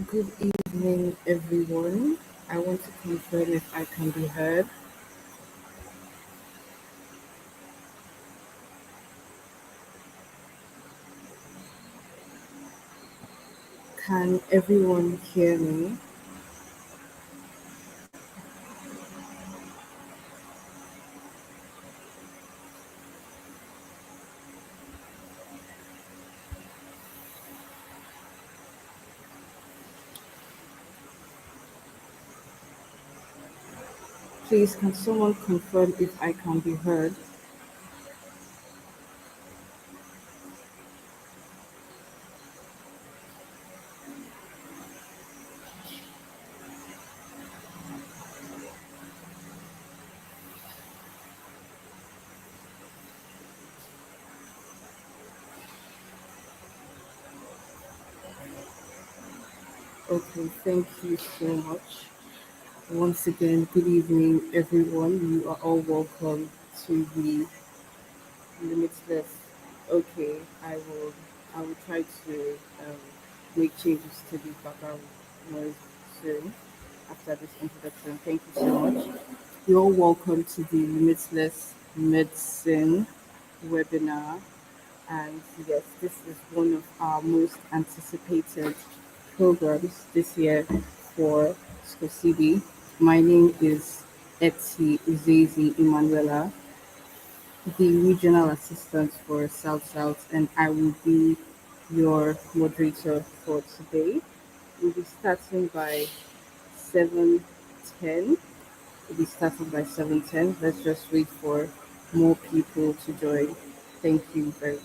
Good evening, everyone. I want to confirm if I can be heard. Can everyone hear me? Please, can someone confirm if I can be heard? Okay, thank you so much. Once again, good evening, everyone. You are all welcome to the Limitless. Okay, I will try to make changes to the background noise soon after this introduction. Thank you so much. You're all welcome to the Limitless Medicine webinar. And yes, this is one of our most anticipated programs this year for SCOCD. My name is Etsy Uzizi Emanuela, the regional assistant for South South, and I will be your moderator for today. We'll be starting by 7:10. We'll be starting by 7:10. Let's just wait for more people to join. Thank you very much.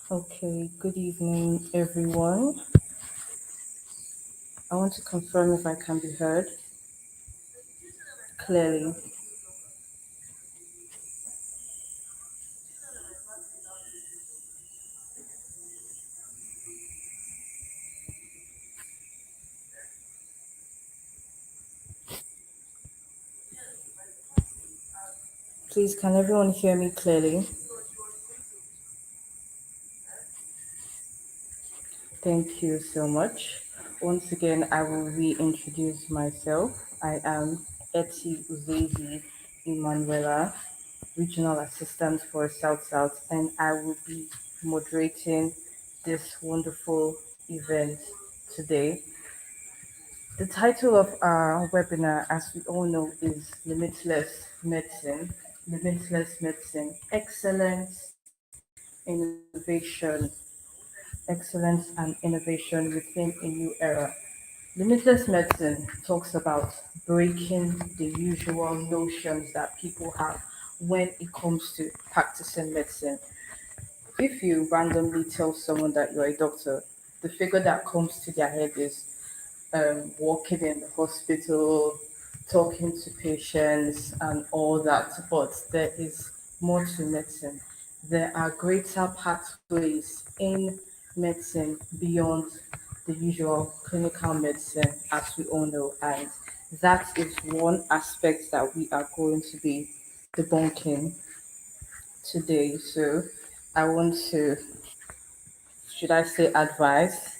Okay, good evening, everyone. I want to confirm if I can be heard clearly. Please, can everyone hear me clearly? Thank you so much. Once again, I will reintroduce myself. I am Eti Uzezi Emanuela, Regional Assistant for South South, and I will be moderating this wonderful event today. The title of our webinar, as we all know, is Limitless Medicine. Limitless Medicine, excellence and innovation within a new era. Limitless medicine talks about breaking the usual notions that people have when it comes to practicing medicine. If you randomly tell someone that you're a doctor, the figure that comes to their head is working in the hospital, talking to patients, and all that. But there is more to medicine. There are greater pathways in medicine beyond the usual clinical medicine, as we all know. And that is one aspect that we are going to be debunking today. So I want to, should I say, advise?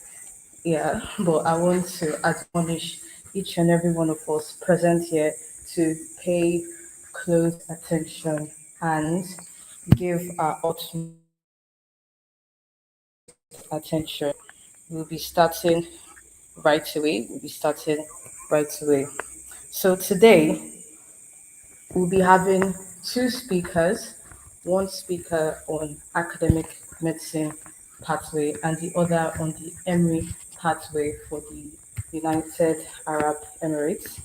Yeah, but I want to admonish each and every one of us present here to pay close attention and give our utmost attention. We'll be starting right away. We'll be starting right away. So today we'll be having two speakers, one speaker on academic medicine pathway and the other on the Emory pathway for the United Arab Emirates.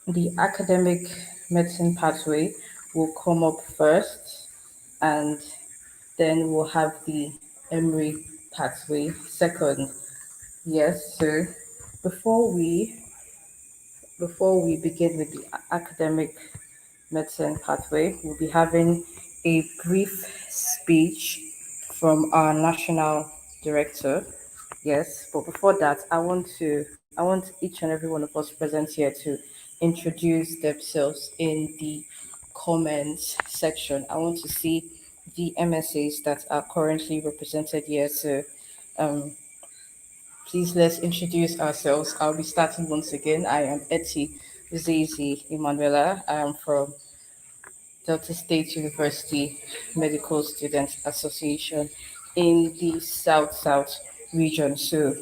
The academic medicine pathway will come up first, and then we'll have the Emory pathway second. Yes, so before we before we begin with the academic medicine pathway, we'll be having a brief speech from our national director. Yes, but before that, I want each and every one of us present here to introduce themselves in the comments section. I want to see the MSAs that are currently represented here. So um, please let's introduce ourselves. I'll be starting once again. I am Eti Zizi Emanuela. I am from Delta State University Medical Students Association in the South South region. So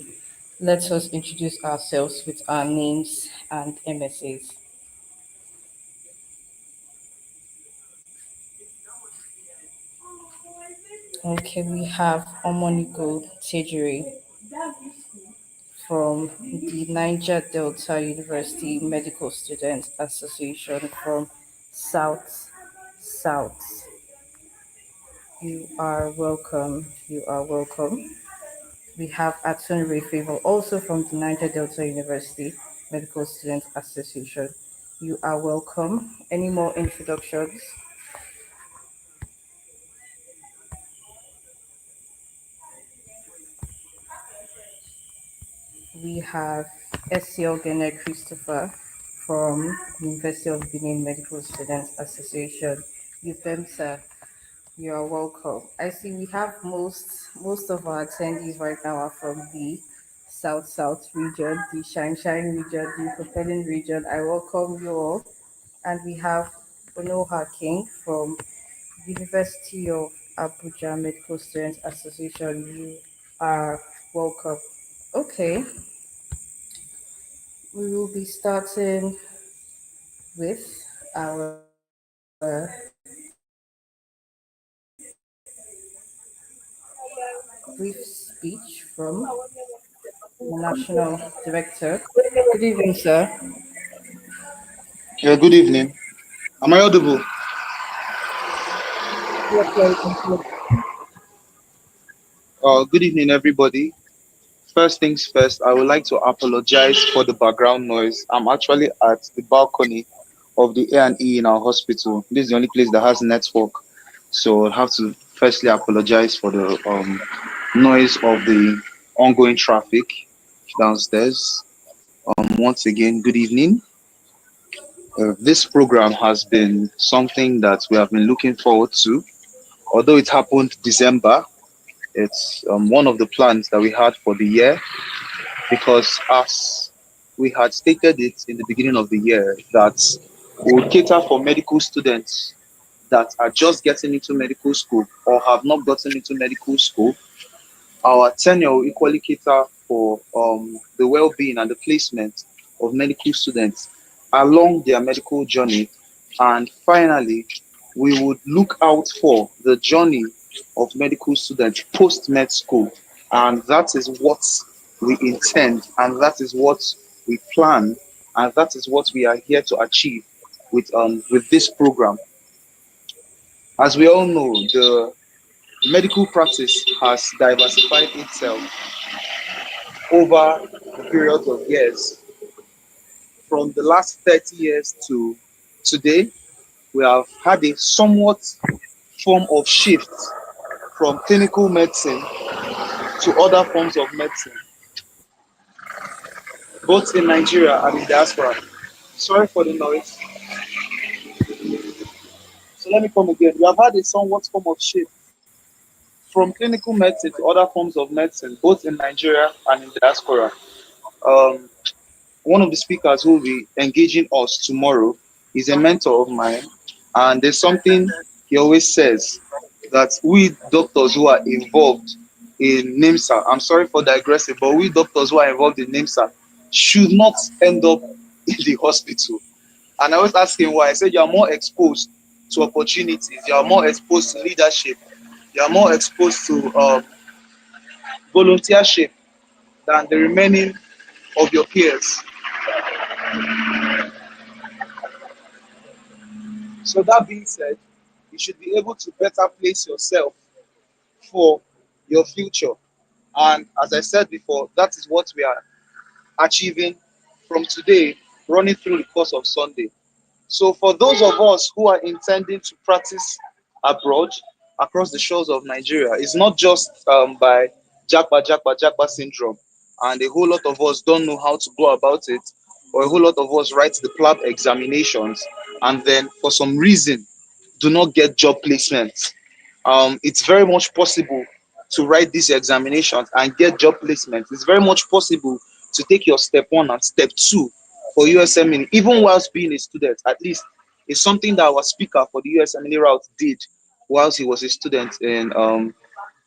let us introduce ourselves with our names and MSAs. Okay, we have Omoniko Tejiri from the Niger Delta University Medical Students Association from South South. You are welcome. You are welcome. We have Atun Favor, also from the Niger Delta University Medical Students Association. You are welcome. Any more introductions? We have SCL Gene Christopher from University of Benin Medical Students Association. UPEMSA, you are welcome. I see we have most of our attendees right now are from the South South region, the Shine region, the Propelling region. I welcome you all. And we have Onoha King from University of Abuja Medical Students Association. You are welcome. Okay, we will be starting with our brief speech from the National Director. Good evening, sir. Yeah, good evening. Am I audible? Yes, sir, you can hear me. Good evening, everybody. First things first, I would like to apologize for the background noise. I'm actually at the balcony of the A&E in our hospital. This is the only place that has network, so I have to firstly apologize for the noise of the ongoing traffic downstairs. Once again, good evening. This program has been something that we have been looking forward to. Although it happened December, it's one of the plans that we had for the year because as we had stated it in the beginning of the year that we would cater for medical students that are just getting into medical school or have not gotten into medical school. Our tenure will equally cater for the well-being and the placement of medical students along their medical journey. And finally, we would look out for the journey of medical students post-med school. And that is what we intend, and that is what we plan, and that is what we are here to achieve with this program. As we all know, the medical practice has diversified itself over the period of years. From the last 30 years to today, we have had a somewhat form of shift from clinical medicine to other forms of medicine, both in Nigeria and in diaspora. Sorry for the noise. So let me come again. We have had a somewhat form of shift from clinical medicine to other forms of medicine, both in Nigeria and in diaspora. Um, One of the speakers who will be engaging us tomorrow is a mentor of mine, and there's something he always says that we doctors who are involved in NIMSA, I'm sorry for digressing, but we doctors who are involved in NIMSA should not end up in the hospital. And I always ask him why. I said, you are more exposed to opportunities, you are more exposed to leadership, you are more exposed to volunteership than the remaining of your peers. So that being said, you should be able to better place yourself for your future. And as I said before, that is what we are achieving from today, running through the course of Sunday. So for those of us who are intending to practice abroad across the shores of Nigeria, it's not just by Jackpa syndrome, and a whole lot of us don't know how to go about it, or a whole lot of us write the PLAB examinations, and then for some reason do not get job placement. It's very much possible to write these examinations and get job placement. It's very much possible to take your step one and step two for USMNE, even whilst being a student. At least it's something that our speaker for the USMNE route did whilst he was a student in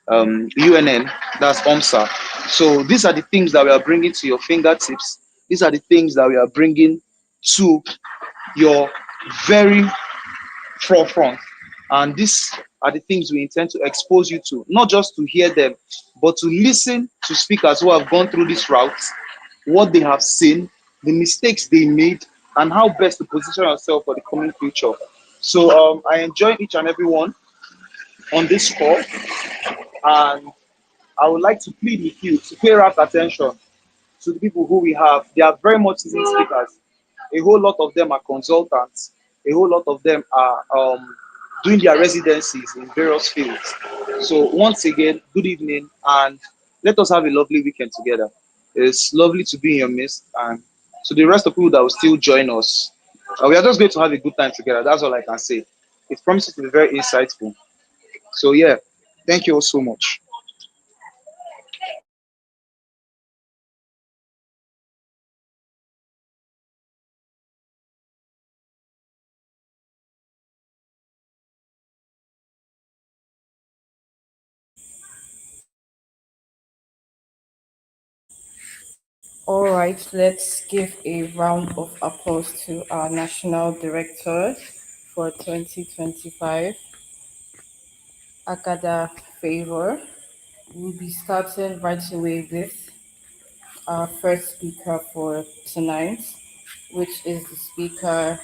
UNN, that's OMSA. So these are the things that we are bringing to your fingertips. These are the things that we are bringing to your very forefront. And these are the things we intend to expose you to, not just to hear them, but to listen to speakers who have gone through this route, what they have seen, the mistakes they made, and how best to position yourself for the coming future. So I enjoy each and every one on this call, and I would like to plead with you to pay rapt attention to the people who we have. They are very much seasoned speakers. A whole lot of them are consultants. A whole lot of them are doing their residencies in various fields. So once again, good evening, and let us have a lovely weekend together. It's lovely to be in your midst, and to the rest of people that will still join us, we are just going to have a good time together. That's all I can say. It promises to be very insightful. So yeah, thank you all so much. All right, let's give a round of applause to our national director for 2025, Akada Favor. We'll be starting right away with our first speaker for tonight, which is the speaker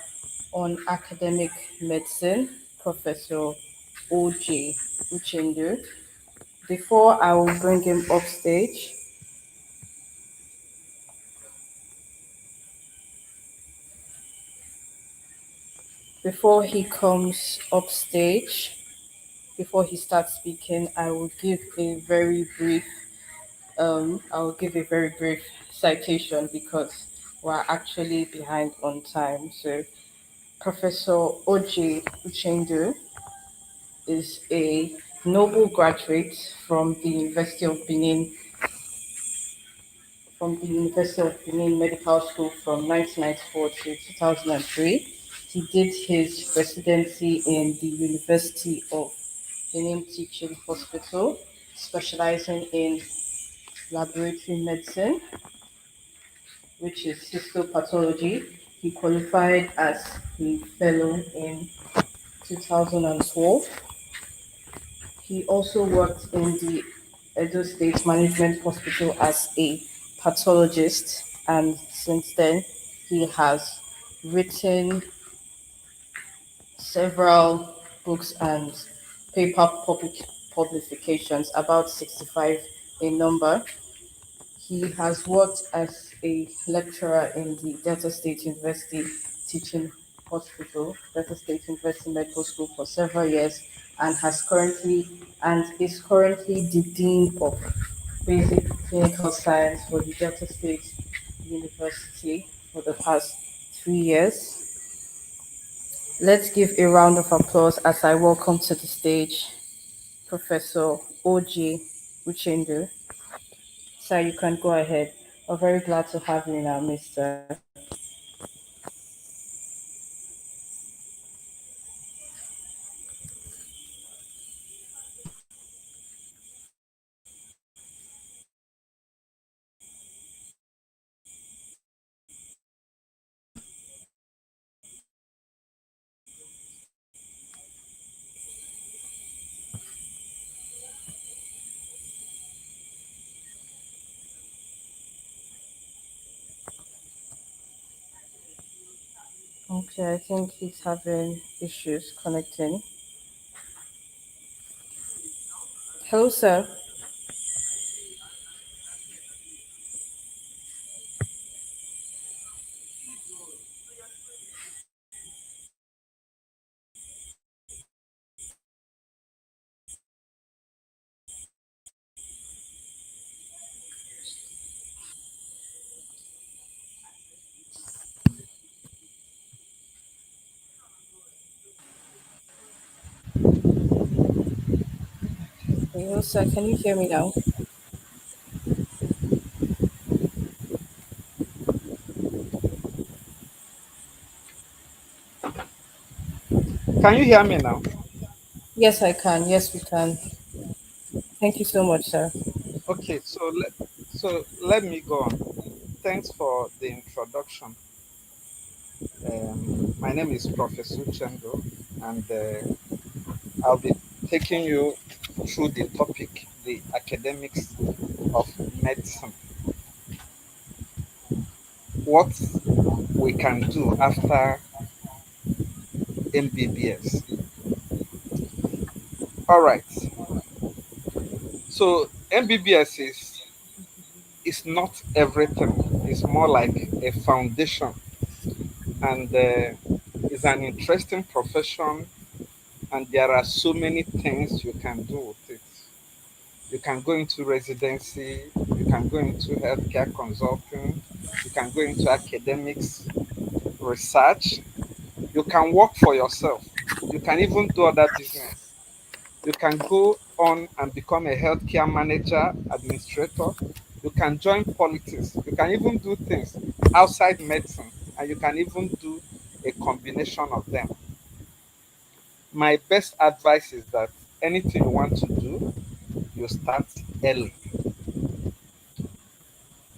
on academic medicine, Professor O.J. Uchendu. Before I will bring him up stage, before he comes up stage, before he starts speaking, I will give a very brief citation because we're actually behind on time. So Professor Oji Uchendu is a Nobel graduate from the University of Benin Medical School from 1994 to 2003. He did his residency in the University of Benin Teaching Hospital, specializing in laboratory medicine, which is histopathology. He qualified as a fellow in 2012. He also worked in the Edo State Management Hospital as a pathologist, and since then, he has written several books and publications, about 65 in number. He has worked as a lecturer in the Delta State University Teaching Hospital, Delta State University Medical School for several years, and is currently the Dean of Basic Clinical Science for the Delta State University for the past 3 years. Let's give a round of applause as I welcome to the stage Professor Oji Uchendu. Sir, you can go ahead. We're very glad to have you in our midst, sir. Okay, I think he's having issues connecting. Hello, sir. Hello, sir. Can you hear me now? Can you hear me now? Yes, I can. Yes, we can. Thank you so much, sir. Okay, so let me go on. Thanks for the introduction. My name is Professor Chendo, and I'll be taking you through the topic, the academics of medicine. What we can do after MBBS. All right. So MBBS is not everything. It's more like a foundation, and it's an interesting profession, and there are so many things you can do with it. You can go into residency, you can go into healthcare consulting, you can go into academics, research, you can work for yourself, you can even do other business. You can go on and become a healthcare manager, administrator, you can join politics, you can even do things outside medicine, and you can even do a combination of them. My best advice is that anything you want to do, you start early.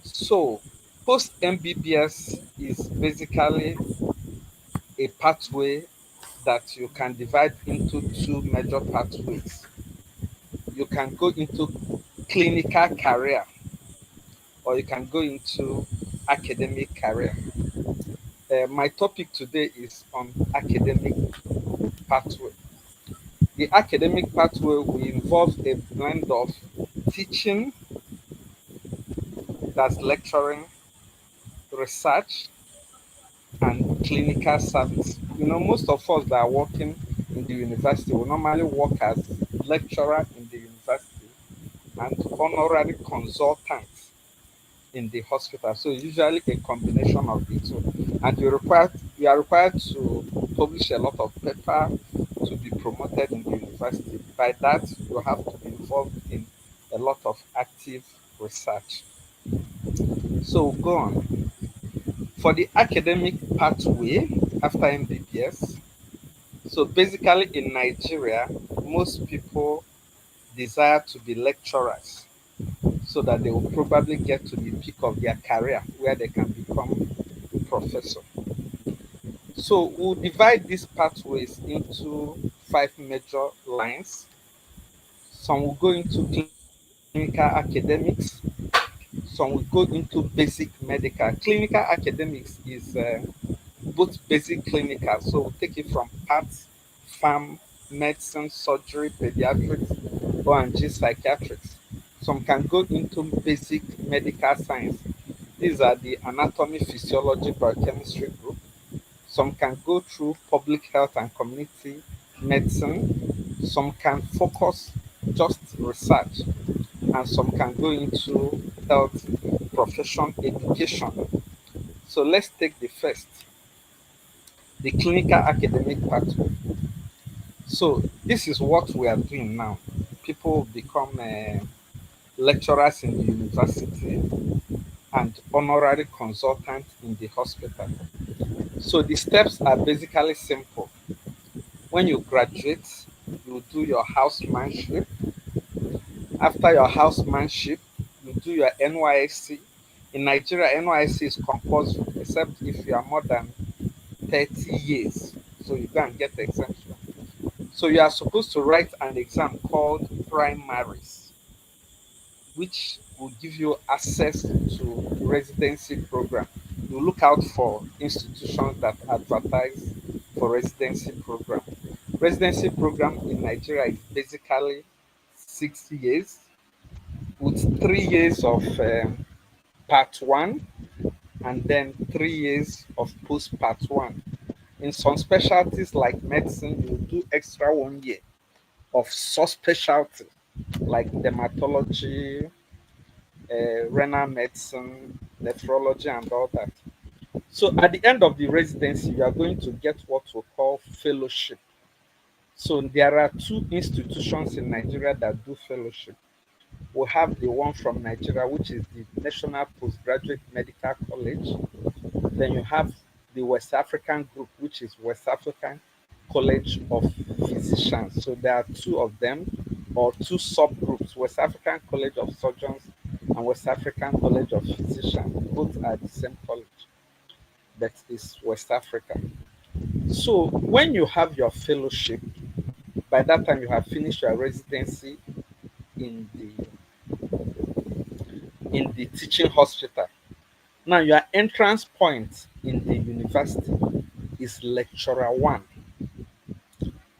So, post MBBS is basically a pathway that you can divide into two major pathways. You can go into clinical career, or you can go into academic career. My topic today is on academic pathway. The academic pathway will involve a blend of teaching, that's lecturing, research, and clinical service. Most of us that are working in the university will normally work as lecturer in the university and honorary consultants in the hospital. So usually a combination of the two. And you are required to publish a lot of paper to be promoted in the university. By that, you have to be involved in a lot of active research. So go on. For the academic pathway after MBBS, so basically in Nigeria, most people desire to be lecturers so that they will probably get to the peak of their career where they can become professor. So we'll divide these pathways into five major lines. Some will go into clinical academics, some will go into basic medical. Clinical academics is both basic clinical, so we'll take it from paths, pharm, medicine, surgery, pediatrics, O&G, psychiatrics. Some can go into basic medical science. These are the anatomy, physiology, biochemistry group. Some can go through public health and community medicine. Some can focus just research, and some can go into health profession education. So let's take the first, the clinical academic pathway. So this is what we are doing now. People become lecturers in the university and honorary consultants in the hospital. So the steps are basically simple. When you graduate, you do your housemanship. After your housemanship, you do your NYSC. In Nigeria, NYSC is compulsory except if you are more than 30 years. So you go and get the exemption. So you are supposed to write an exam called primaries, which will give you access to residency program. You look out for institutions that advertise for residency program. Residency program in Nigeria is basically 6 years with 3 years of part one and then 3 years of post part one. In some specialties like medicine, you do extra 1 year of subspecialty like dermatology, renal medicine, nephrology, and all that. So at the end of the residency, you are going to get what we call fellowship. So there are two institutions in Nigeria that do fellowship. We have the one from Nigeria, which is the National Postgraduate Medical College. Then you have the West African group, which is West African College of Physicians. So there are two of them, or two subgroups, West African College of Surgeons and West African College of Physicians. Both are the same college, that is West Africa. So when you have your fellowship, by that time you have finished your residency in the teaching hospital. Now your entrance point in the university is lecturer one.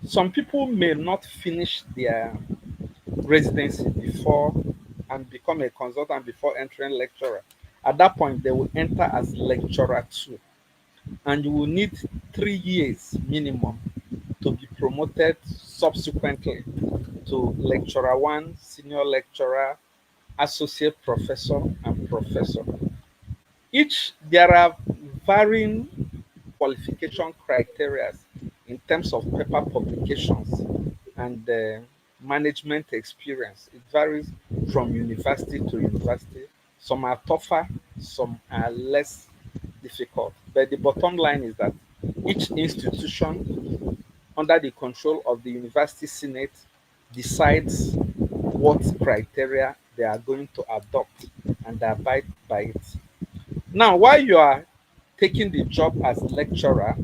Some people may not finish their residency before and become a consultant before entering lecturer. At that point, they will enter as lecturer two, and you will need 3 years minimum to be promoted subsequently to lecturer one, senior lecturer, associate professor, and professor. Each there are varying qualification criteria in terms of paper publications and management experience. It varies from university to university. Some are tougher, some are less difficult. But the bottom line is that each institution, under the control of the university senate, decides what criteria they are going to adopt and abide by it. Now, while you are taking the job as lecturer,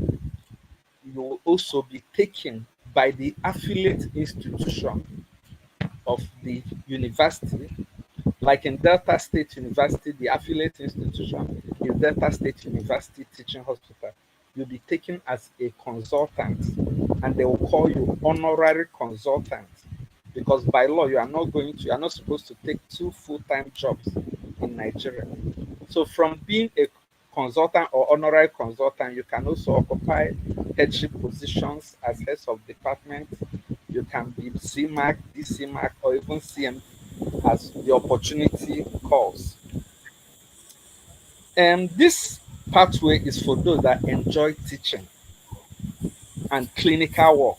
you will also be taken by the affiliate institution of the university. Like in Delta State University, the affiliate institution is Delta State University Teaching Hospital. you'll be taken as a consultant, and they will call you honorary consultant, because by law you are not supposed to take two full-time jobs in Nigeria. So from being a consultant or honorary consultant, you can also occupy headship positions as heads of department. You can be CMAC, DCMAC, or even CMD as the opportunity calls. And this pathway is for those that enjoy teaching and clinical work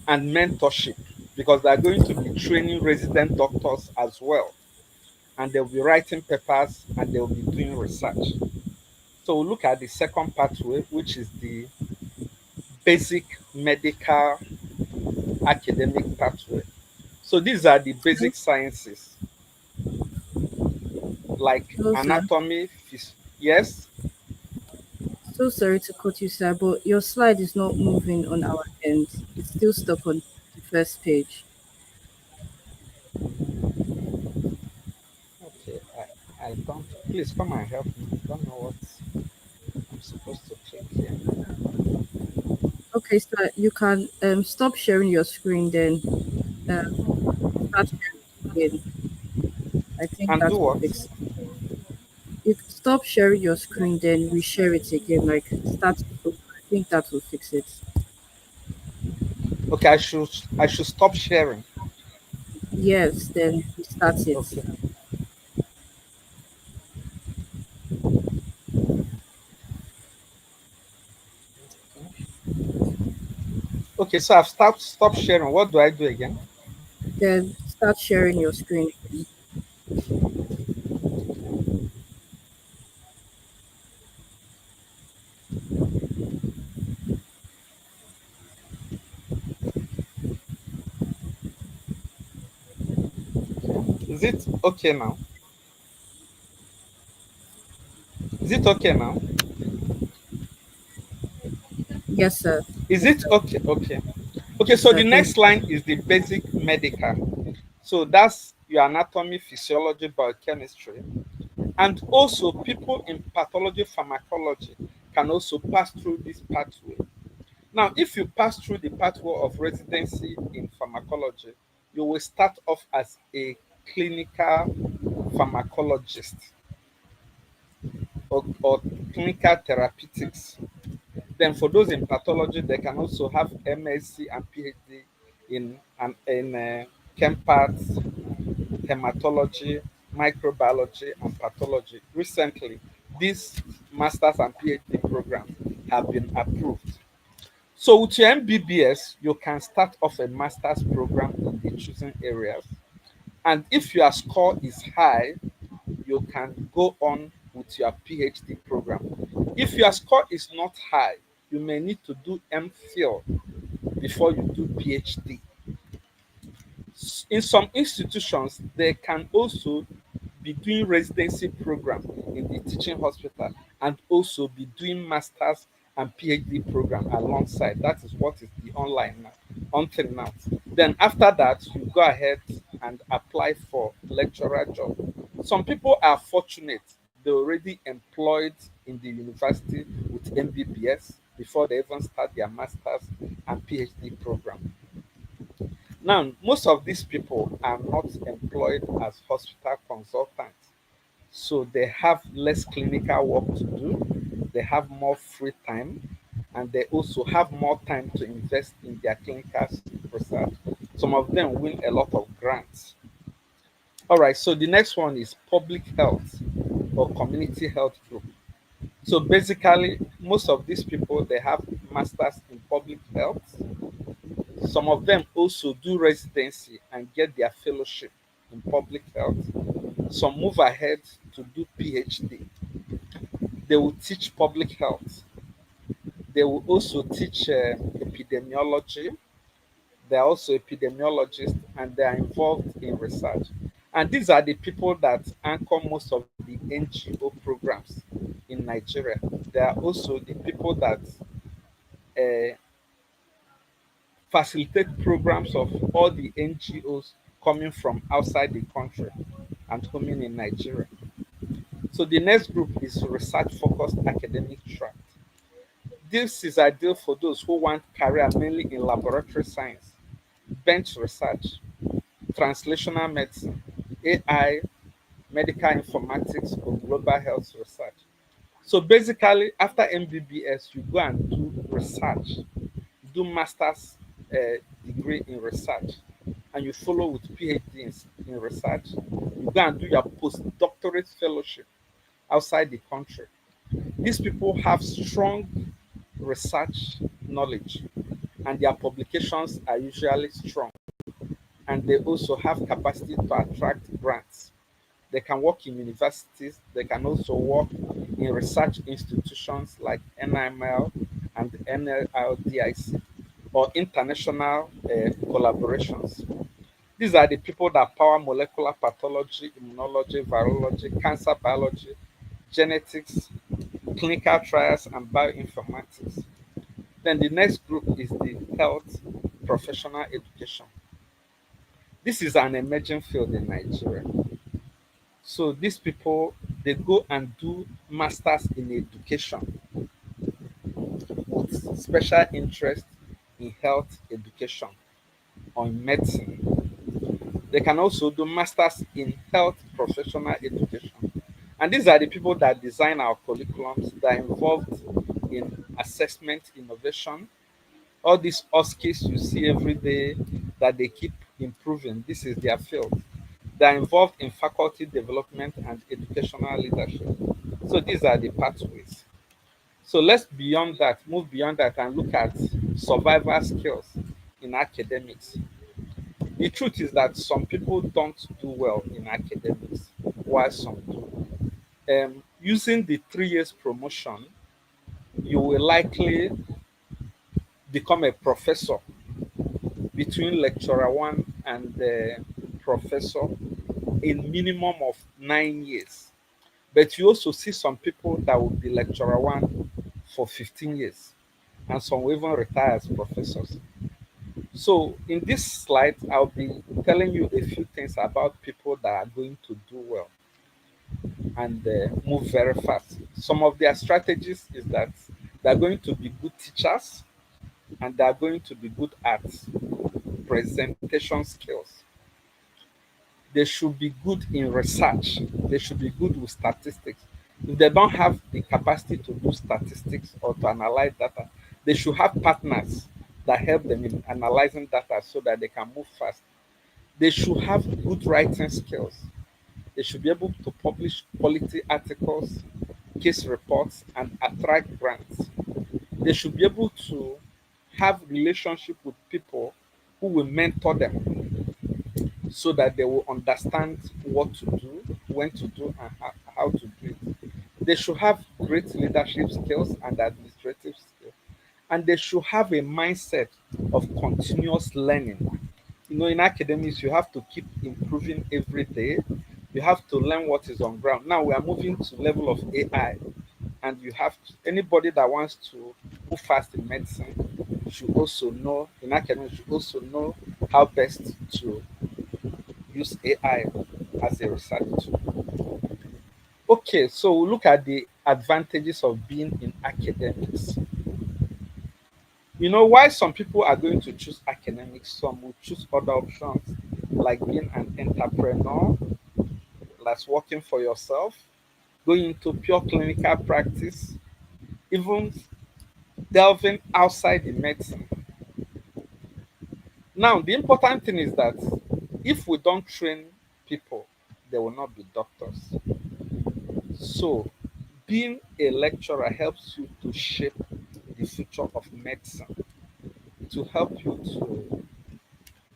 and mentorship, because they are going to be training resident doctors as well, and they'll be writing papers and they'll be doing research. So we'll look at the second pathway, which is the basic medical academic pathway. So these are the basic sciences like So sorry. anatomy, yes. So sorry to cut you, sir, but your slide is not moving on our end. It's still stuck on the first page. Okay, I don't. Please come and help me. I don't know what I'm supposed to click here. Okay, so you can stop sharing your screen, then um, start sharing again. I think And do that will what? fix it. You can stop sharing your screen, then reshare it again, like start it over. I think that will fix it. Okay, I should stop sharing. Yes, then restart it. Okay. Okay, so I've stopped sharing. What do I do again? Then start sharing your screen again. Is it okay now? Is it okay now? Yes, sir. Is Yes, it sir. okay? Okay. Okay, Yes, so sir. the Thank next line is the basic medical. So that's your anatomy, physiology, biochemistry. And also, people in pathology pharmacology can also pass through this pathway. Now, if you pass through the pathway of residency in pharmacology, you will start off as a clinical pharmacologist, or clinical therapeutics. Then, for those in pathology, they can also have MSc and PhD in chem parts, hematology, microbiology, and pathology. Recently, these masters and PhD programs have been approved. So with your MBBS, you can start off a master's program in the chosen areas. And if your score is high, you can go on with your PhD program. If your score is not high, you may need to do MPhil before you do PhD. In some institutions, they can also be doing residency program in the teaching hospital and also be doing masters and PhD program alongside. That is what is the online now, until now. Then after that, you go ahead and apply for lecturer job. Some people are fortunate; they're already employed in the university with MBBS before they even start their masters and PhD program. Now, most of these people are not employed as hospital consultants, so they have less clinical work to do, they have more free time, and they also have more time to invest in their clinical research. Some of them win a lot of grants. All right, so the next one is public health or community health group. So basically, most of these people they have masters in public health. Some of them also do residency and get their fellowship in public health. Some move ahead to do PhD. They will teach public health. They will also teach epidemiology. They are also epidemiologists and they are involved in research. And these are the people that anchor most of the NGO programs in Nigeria. They are also the people that uh, facilitate programs of all the NGOs coming from outside the country and coming in Nigeria. So the next group is research focused academic track. This is ideal for those who want career mainly in laboratory science, bench research, translational medicine, AI, medical informatics, or global health research. So basically, after MBBS, you go and do research, do master's degree in research, and you follow with PhDs in research. You go and do your postdoctorate fellowship outside the country. These people have strong research knowledge, and their publications are usually strong, and they also have capacity to attract grants. They can work in universities, they can also work in research institutions like NIML and NLRDIC or international collaborations. These are the people that power molecular pathology, immunology, virology, cancer biology, genetics, clinical trials, and bioinformatics. Then the next group is the health professional education. This is an emerging field in Nigeria. So these people, they go and do masters in education with special interest in health education or in medicine. They can also do masters in health professional education. And these are the people that design our curriculums that are involved in assessment innovation. All these OSCEs you see every day that they keep improving, this is their field. They are involved in faculty development and educational leadership. So these are the pathways. So let's beyond that, move beyond that and look at survival skills in academics. The truth is that some people don't do well in academics, while some do. Using the 3 years promotion, you will likely become a professor between lecturer one and professor in minimum of 9 years. But you also see some people that will be lecturer one for 15 years, and some will even retire as professors. So, in this slide, I'll be telling you a few things about people that are going to do well and move very fast. Some of their strategies is that they're going to be good teachers and they're going to be good at presentation skills. They should be good in research. They should be good with statistics. If they don't have the capacity to do statistics or to analyze data, they should have partners that help them in analyzing data so that they can move fast. They should have good writing skills. They should be able to publish quality articles, case reports, and attract grants. They should be able to have relationship with people who will mentor them so that they will understand what to do, when to do, and how to do it. They should have great leadership skills and administrative skills. And they should have a mindset of continuous learning. In academics, you have to keep improving every day. You have to learn what is on ground. Now we are moving to level of AI, and anybody that wants to move fast in medicine should also know in academics should also know how best to use AI as a research tool. Okay, so we'll look at the advantages of being in academics. Why some people are going to choose academics, some will choose other options like being an entrepreneur, that's working for yourself, going into pure clinical practice, even delving outside the medicine. Now, the important thing is that if we don't train people, they will not be doctors. So, being a lecturer helps you to shape the future of medicine, to help you to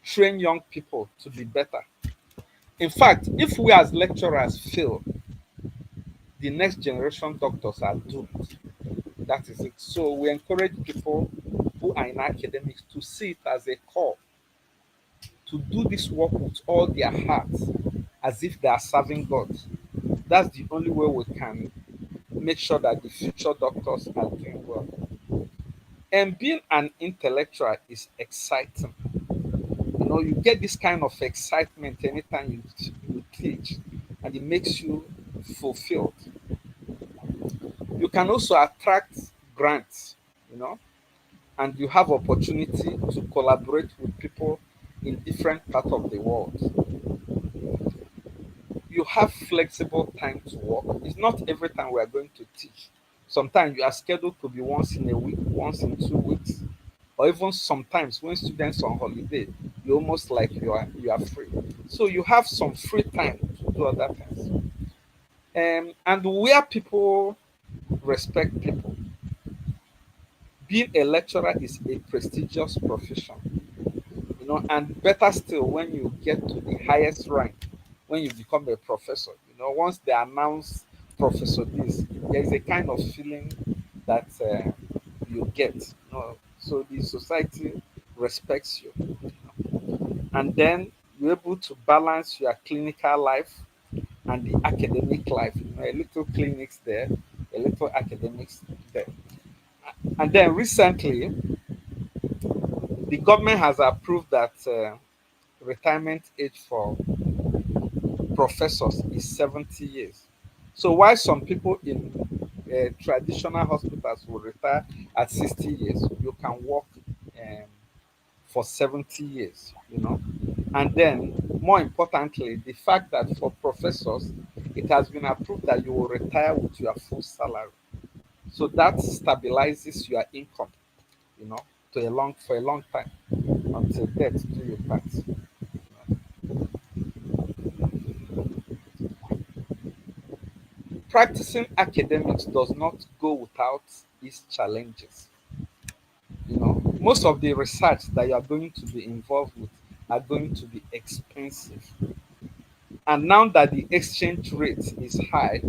train young people to be better. In fact, if we as lecturers fail, the next generation doctors are doomed. That is it. So we encourage people who are in academics to see it as a call to do this work with all their hearts, as if they are serving God. That's the only way we can make sure that the future doctors are doing well. And being an intellectual is exciting. You get this kind of excitement anytime you teach, and it makes you fulfilled. You can also attract grants. you know, and you have opportunity to collaborate with people in different parts of the world. You have flexible time to work. It's not every time we are going to teach. Sometimes you are scheduled to be once in a week, once in 2 weeks, or even sometimes when students are on holiday, you almost like you are free. So you have some free time to do other things. And where people respect people, being a lecturer is a prestigious profession, and better still when you get to the highest rank, when you become a professor. Once they announce Professor this, there is a kind of feeling that you get. So the society respects you, and then you're able to balance your clinical life and the academic life. A little clinics there, a little academics there. And then recently, the government has approved that retirement age for professors is 70 years. So while some people in traditional hospitals will retire at 60 years, you can work um, for 70 years, And then, more importantly, the fact that for professors, it has been approved that you will retire with your full salary. So that stabilizes your income, you know, for a long time until death do you part. Practicing academics does not go without its challenges. Most of the research that you are going to be involved with are going to be expensive. And now that the exchange rate is high,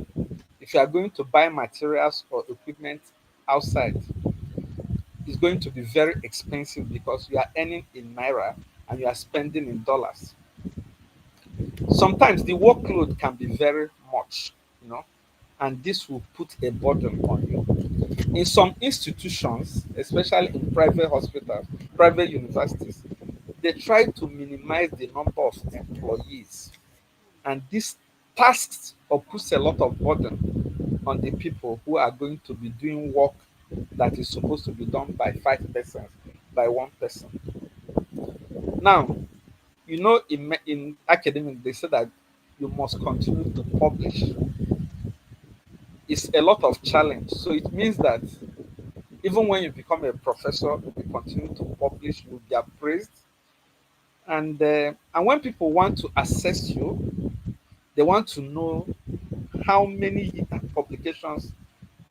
if you are going to buy materials or equipment outside, it's going to be very expensive because you are earning in naira and you are spending in dollars. Sometimes the workload can be very much, and this will put a burden on you. In some institutions, especially in private hospitals, private universities, they try to minimize the number of employees, and this tasks or puts a lot of burden on the people who are going to be doing work that is supposed to be done by 5 persons, by 1 person. Now, in academic, they say that you must continue to publish. It's a lot of challenge. So it means that even when you become a professor, you continue to publish, you'll be appraised. And when people want to assess you, they want to know how many publications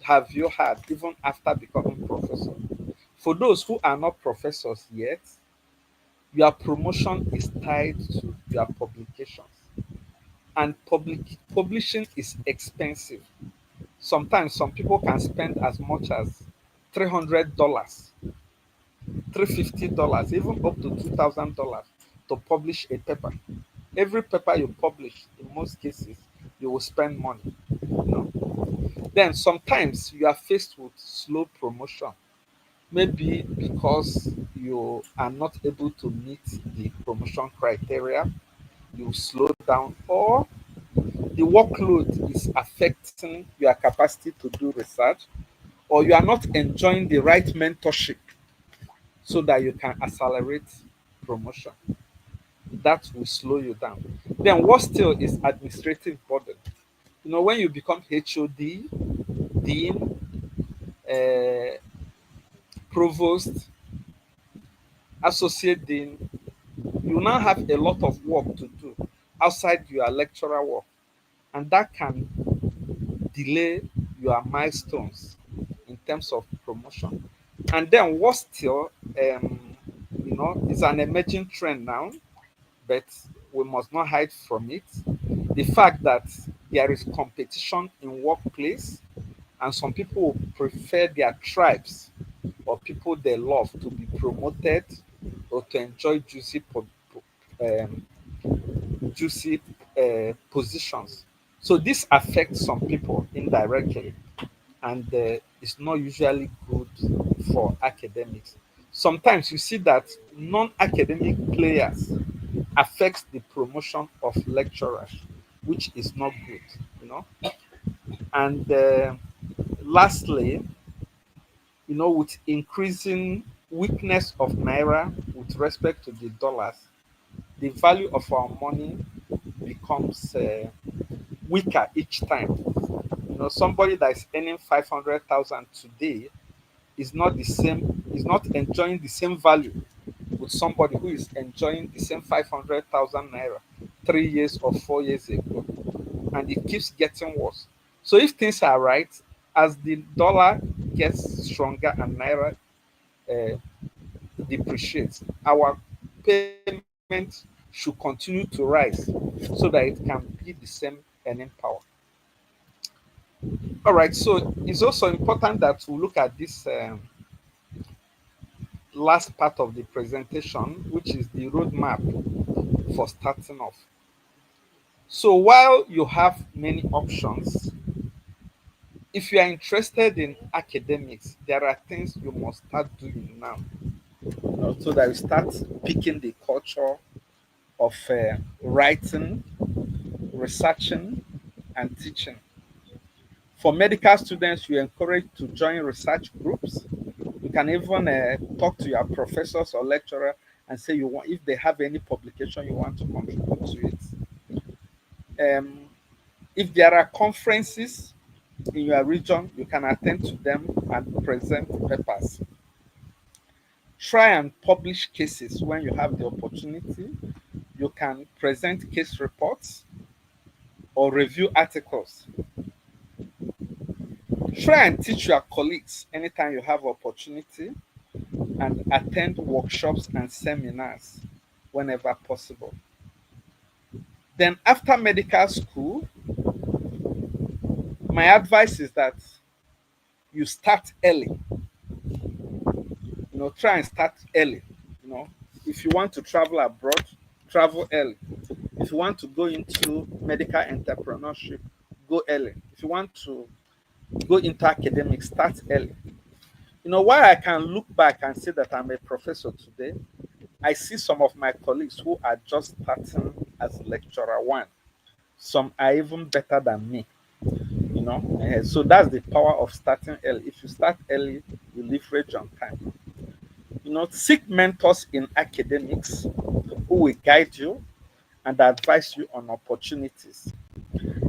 have you had even after becoming professor. For those who are not professors yet, your promotion is tied to your publications. And publishing is expensive. Sometimes some people can spend as much as $300, $350, even up to $2,000 to publish a paper. Every paper you publish, in most cases, you will spend money. You know. Then sometimes you are faced with slow promotion, maybe because you are not able to meet the promotion criteria, you slow down, or the workload is affecting your capacity to do research, or you are not enjoying the right mentorship so that you can accelerate promotion. That will slow you down. Then, what still is administrative burden? When you become HOD, dean, uh, provost, associate dean, you now have a lot of work to do outside your lecturer work, and that can delay your milestones in terms of promotion. And then what still, is an emerging trend now, but we must not hide from it. The fact that there is competition in workplace, and some people will prefer their tribes or people they love to be promoted or to enjoy um, juicy positions. So this affects some people indirectly, and it's not usually good for academics. Sometimes you see that non-academic players affects the promotion of lecturers, which is not good. And lastly, with increasing weakness of naira with respect to the dollars, the value of our money becomes weaker each time. Somebody that is earning 500,000 today is not enjoying the same value with somebody who is enjoying the same 500,000 naira 3 years or 4 years ago, and it keeps getting worse. So if things are right, as the dollar gets stronger and naira uh, depreciates, our payment should continue to rise so that it can be the same earning power. All right, so it's also important that we look at this last part of the presentation, which is the roadmap for starting off. So while you have many options, if you are interested in academics, there are things you must start doing now, so that you start picking the culture of writing, researching, and teaching. For medical students, you encourage to join research groups. You can even talk to your professors or lecturer and say you want, if they have any publication you want to contribute to it. If there are conferences in your region, you can attend to them and present papers. Try and publish cases when you have the opportunity. You can present case reports or review articles. Try and teach your colleagues anytime you have opportunity, and attend workshops and seminars whenever possible. Then after medical school, my advice is that you start early. Try and start early. You know, if you want to travel abroad, travel early. If you want to go into medical entrepreneurship, go early. If you want to go into academics, start early. Why I can look back and say that I'm a professor today, I see some of my colleagues who are just starting as lecturer one. Some are even better than me. So that's the power of starting early. If you start early, you leverage on time. Seek mentors in academics who will guide you and advise you on opportunities.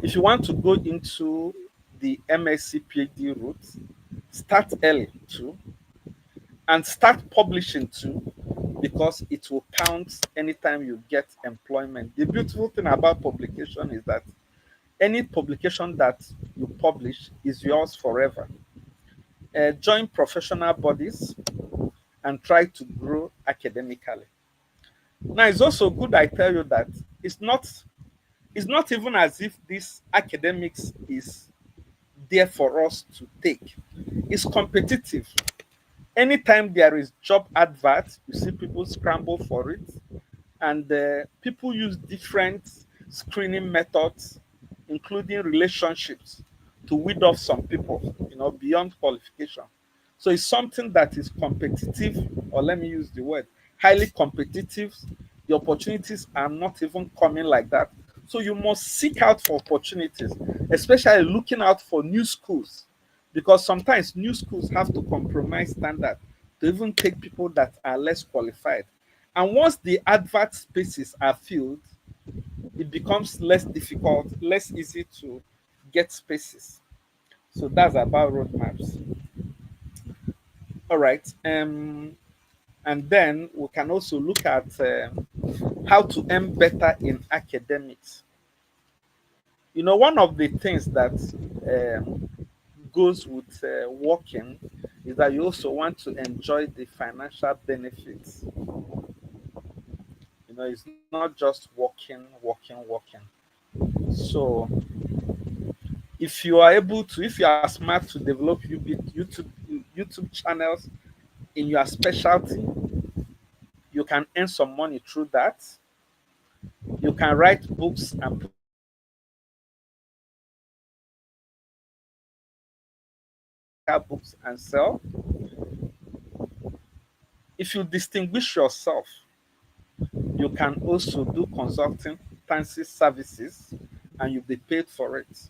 If you want to go into the MSc PhD route, start early too, and start publishing too, because it will count anytime you get employment. The beautiful thing about publication is that any publication that you publish is yours forever. Join professional bodies and try to grow academically. Now, it's also good I tell you that it's not it's not even as if this academics is there for us to take. It's competitive. Anytime there is job advert, you see people scramble for it, and people use different screening methods, including relationships, to weed off some people, beyond qualification. So it's something that is competitive, or let me use the word, highly competitive. The opportunities are not even coming like that. So you must seek out for opportunities, especially looking out for new schools, because sometimes new schools have to compromise standard to even take people that are less qualified. And once the advert spaces are filled, it becomes less difficult, less easy to get spaces. So that's about roadmaps. All right. And then we can also look at how to earn better in academics. One of the things that goes with working is that you also want to enjoy the financial benefits. It's not just working. So if you are smart to develop YouTube channels in your specialty, you can earn some money through that. You can write books and publish books and sell. If you distinguish yourself, you can also do consultancy services and you'll be paid for it.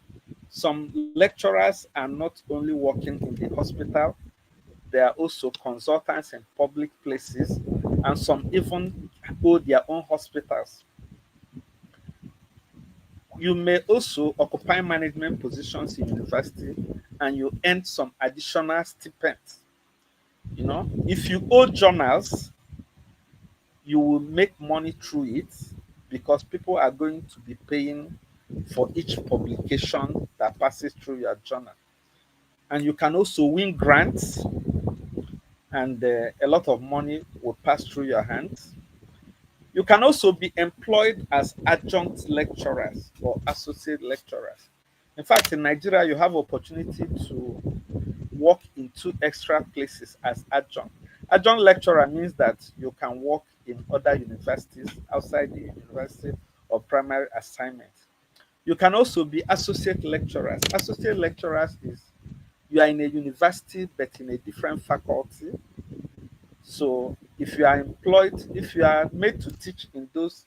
Some lecturers are not only working in the hospital, There are also consultants in public places, and some even own their own hospitals. You may also occupy management positions in university and you earn some additional stipends. If you own journals, you will make money through it because people are going to be paying for each publication that passes through your journal. And you can also win grants, and a lot of money will pass through your hands. You can also be employed as adjunct lecturers or associate lecturers. In fact, in Nigeria, you have opportunity to work in two extra places as adjunct. Adjunct lecturer means that you can work in other universities outside the university or primary assignment. You can also be associate lecturers. Associate lecturers is you are in a university but in a different faculty. So if you are made to teach in those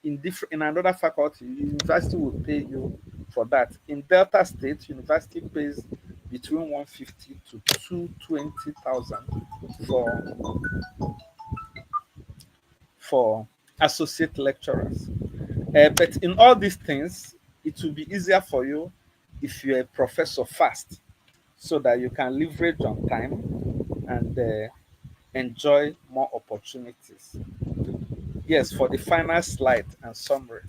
in another faculty, university will pay you for that. In Delta State, university pays between 150 to 220,000 for for associate lecturers. But in all these things, it will be easier for you if you're a professor fast, so that you can leverage on time and enjoy more opportunities. Yes, for the final slide and summary.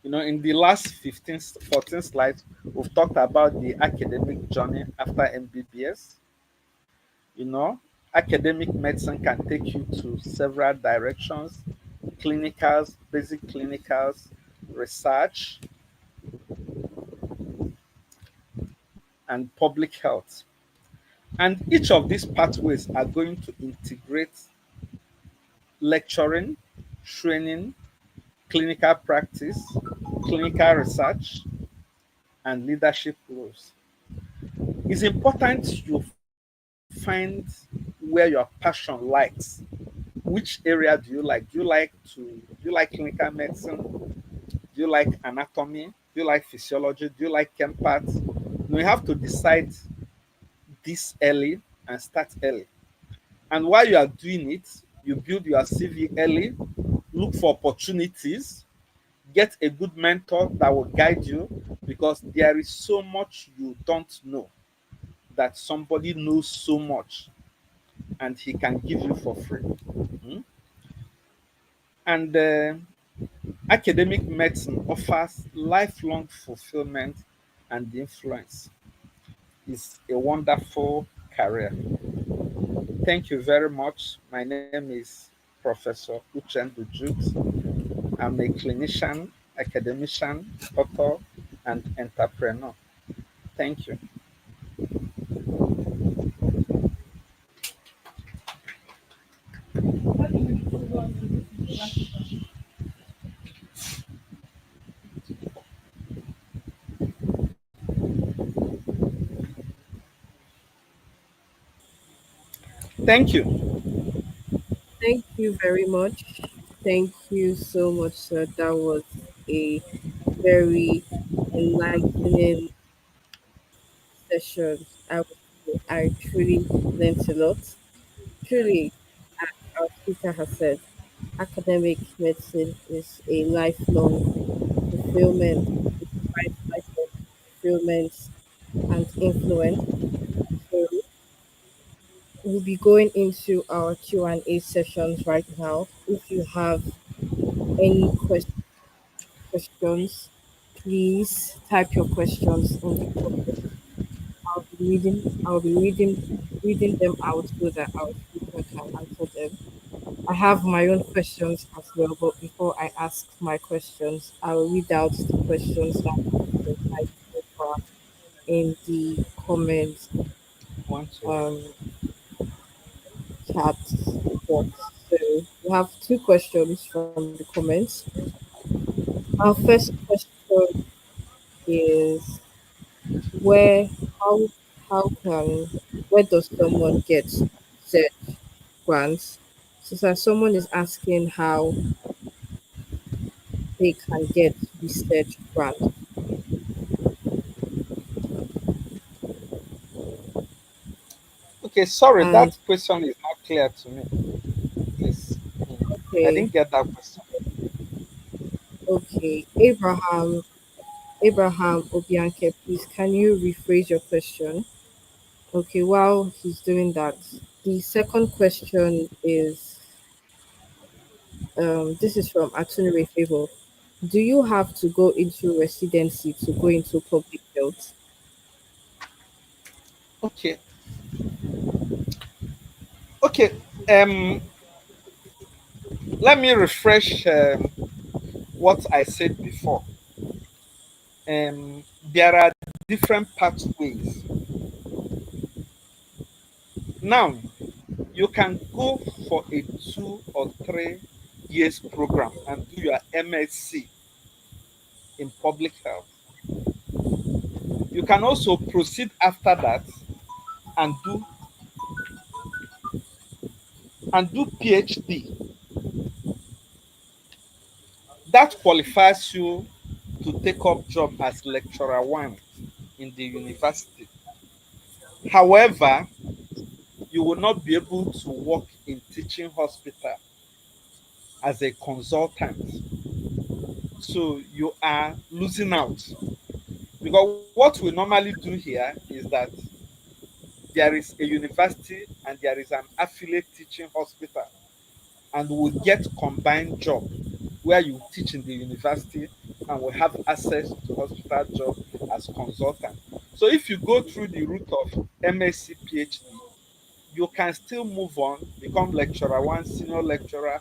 In the last 15, 14 slides, we've talked about the academic journey after MBBS. You know, Academic medicine can take you to several directions: clinicals, basic clinicals, research, and public health. And each of these pathways are going to integrate lecturing, training, clinical practice, clinical research, and leadership roles. It's important you find where your passion lies. Which area do you like? Do you like clinical medicine? Do you like anatomy? Do you like physiology? Do you like chem parts? You have to decide this early and start early. And while you are doing it, you build your CV early, look for opportunities, get a good mentor that will guide you, because there is so much you don't know that somebody knows so much and he can give you for free. Mm. And academic medicine offers lifelong fulfillment and influence. It's a wonderful career. Thank you very much. My name is Professor Uchendu Jukes. I'm a clinician, academician, author, and entrepreneur. Thank you. Thank you. Thank you very much. Thank you so much, sir. That was a very enlightening session. I truly learned a lot. Truly, our speaker has said, academic medicine is a lifelong fulfillment. It provides lifelong fulfillment and influence. So we'll be going into our Q&A sessions right now. If you have any questions, please type your questions in the comments. I'll be reading them out so that our speaker can answer them. I have my own questions as well, but before I ask my questions, I'll read out the questions that have been typed so far in the comments One, two. um, chat box. So we have two questions from the comments. Our first question is where how how can where does someone get research grants? So that someone is asking how they can get research grants. Okay, sorry, that And question is not clear to me. Please. I okay, didn't get that question. okay, Abraham Obianke, please can you rephrase your question? Okay, while he's doing that, the second question is this is from Atunere Favor. Do you have to go into residency to go into public health? Okay. Okay. Um, Let me refresh what I said before. There are different pathways. Now, you can go for a 2 or 3 years program and do your MSc in public health. You can also proceed after that and do PhD. That qualifies you to take up job as lecturer one in the university. However, you will not be able to work in teaching hospital as a consultant. So you are losing out. Because what we normally do here is that there is a university and there is an affiliate teaching hospital, and we get combined job where you teach in the university and will have access to hospital job as consultant. So if you go through the route of MSc PhD, you can still move on, become lecturer one, senior lecturer,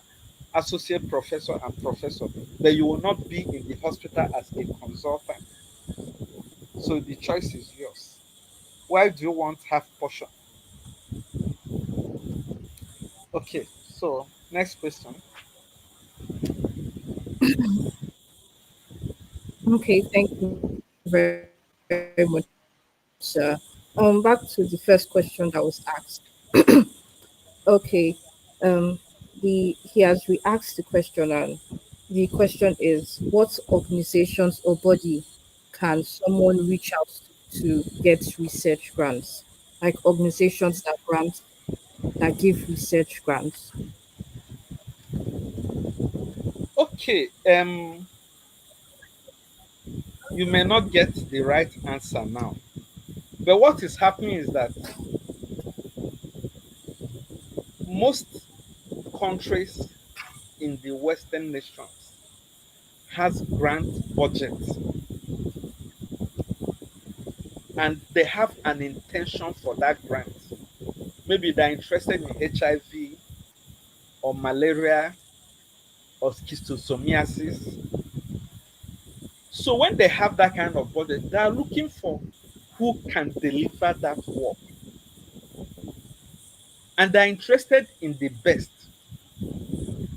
associate professor, and professor, but you will not be in the hospital as a consultant. So the choice is yours. Why do you want half portion? Okay, so next question. Okay, thank you very much, sir. Back to the first question that was asked. Okay, um, he has re-asked the question, and the question is, what organizations or body can someone reach out to get research grants? Like organizations that give research grants. Okay, you may not get the right answer now, but what is happening is that most countries in the Western nations has grant budgets, and they have an intention for that grant. Maybe they're interested in HIV or malaria or schistosomiasis. So when they have that kind of budget, they are looking for who can deliver that work, and they're interested in the best.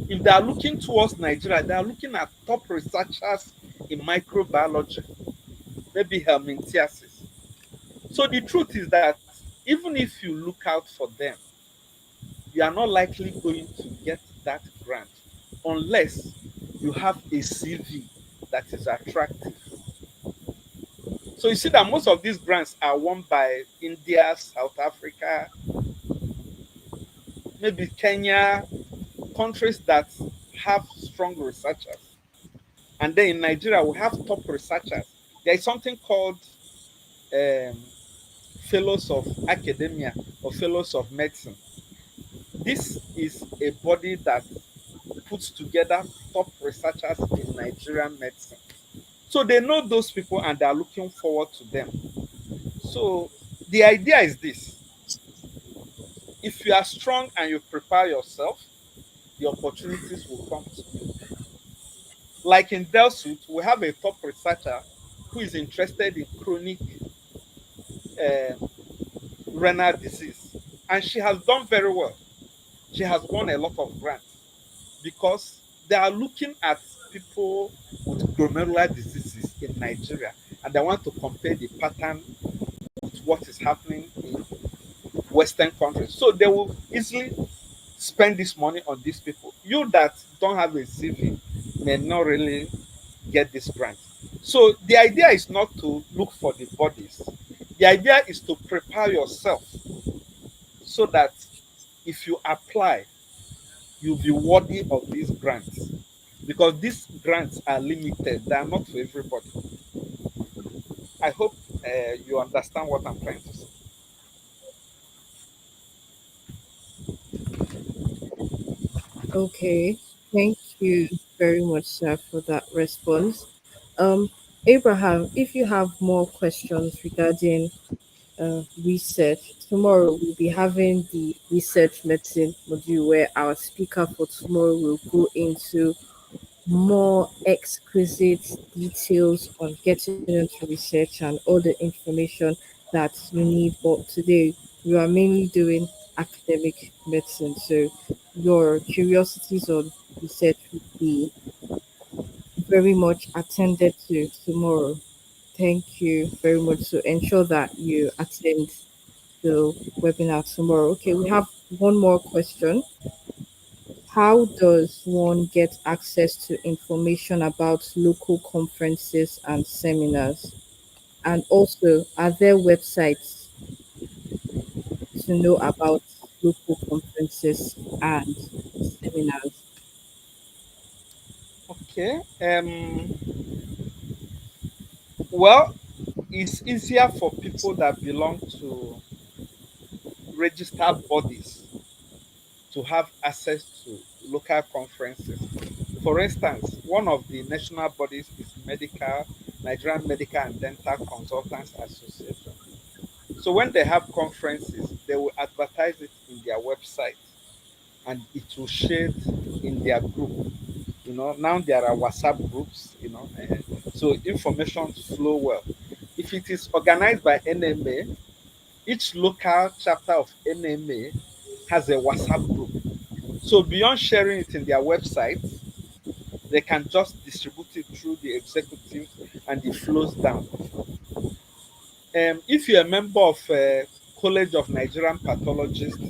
If they are looking towards Nigeria, they are looking at top researchers in microbiology, maybe helminthiasis. So the truth is that even if you look out for them, you are not likely going to get that grant unless you have a CV that is attractive. So you see that most of these grants are won by India, South Africa, maybe Kenya, countries that have strong researchers. And then in Nigeria, we have top researchers. There is something called um, Fellows of Academia or Fellows of Medicine. This is a body that puts together top researchers in Nigerian medicine. So they know those people and they are looking forward to them. So the idea is this: if you are strong and you prepare yourself, the opportunities will come to you. Like in Delsuit, we have a top researcher who is interested in chronic uh, renal disease, and she has done very well. She has won a lot of grants because they are looking at people with glomerular diseases in Nigeria, and they want to compare the pattern with what is happening in Western countries. So they will easily spend this money on these people. You that don't have a CV may not really get this grant. So the idea is not to look for the bodies. The idea is to prepare yourself so that if you apply, you'll be worthy of these grants. Because these grants are limited, they are not for everybody. I hope you understand what I'm trying to say. Okay, thank you very much, sir, for that response. Abraham, if you have more questions regarding research, tomorrow we'll be having the research medicine module where our speaker for tomorrow will go into more exquisite details on getting into research and all the information that you need. But today we are mainly doing academic medicine. So your curiosities on research will be very much attended to tomorrow. Thank you very much. So ensure that you attend the webinar tomorrow. Okay, we have one more question. How does one get access to information about local conferences and seminars? And also, are there websites to know about local conferences and seminars? Okay. Well, it's easier for people that belong to registered bodies to have access to local conferences. For instance, one of the national bodies is Nigerian Medical and Dental Consultants Association. So when they have conferences, they will advertise it in their website and it will share it in their group. Now there are WhatsApp groups, so information flow well. If it is organized by NMA, each local chapter of NMA has a WhatsApp group. So beyond sharing it in their website, they can just distribute it through the executives and it flows down. If you're a member of College of Nigerian Pathologists,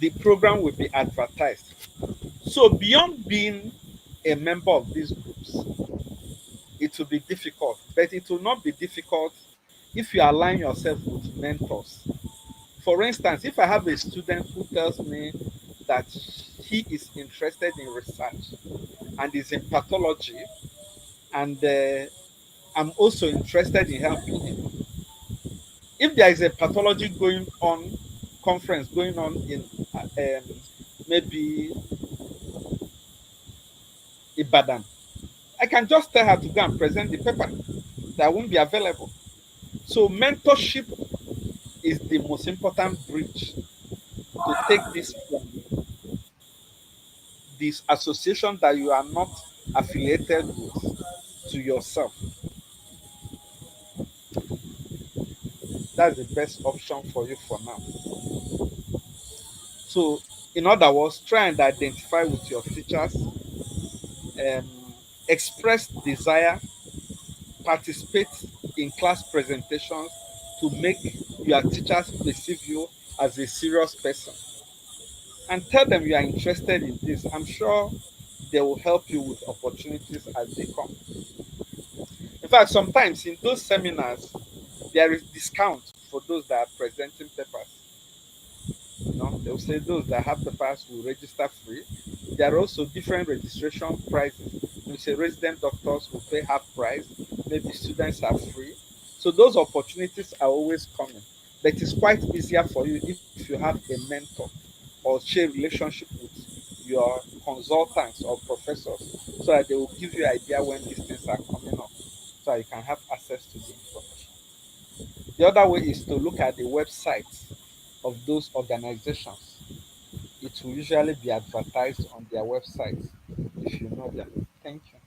the program will be advertised. So beyond being a member of these groups, it will be difficult, but it will not be difficult if you align yourself with mentors. For instance, if I have a student who tells me that he is interested in research and is in pathology, and I'm also interested in helping him. If there is a pathology going on, conference going on in maybe Ibadan, I can just tell her to go and present the paper that won't be available. So mentorship is the most important bridge to take this from this association that you are not affiliated with to yourself. That's the best option for you for now. So, in other words, try and identify with your teachers, express desire, participate in class presentations to make your teachers perceive you as a serious person, and tell them you are interested in this. I'm sure they will help you with opportunities as they come. In fact, sometimes in those seminars, there is discount for those that are presenting papers. They'll say those that have papers will register free. There are also different registration prices. You say resident doctors will pay half price, maybe students are free. So those opportunities are always coming. But it's quite easier for you if you have a mentor or share relationship with your consultants or professors so that they will give you idea when these things are coming up so that you can have access to the information. The other way is to look at the websites of those organizations. It will usually be advertised on their websites if you know them. Thank you.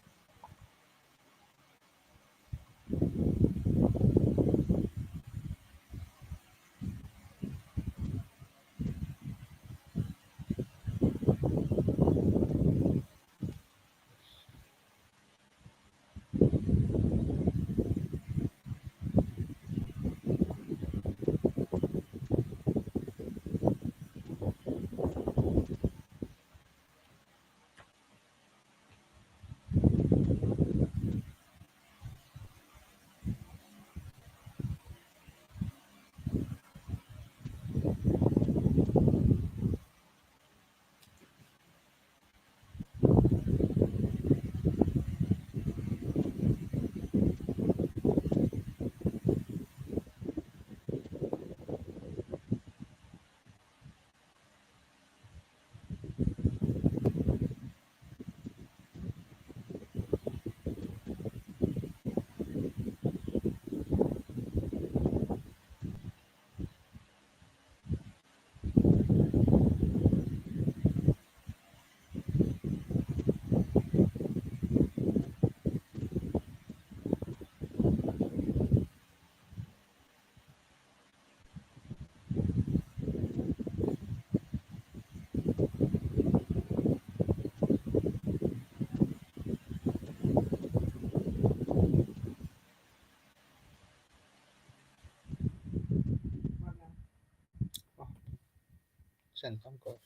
Chen, don't go.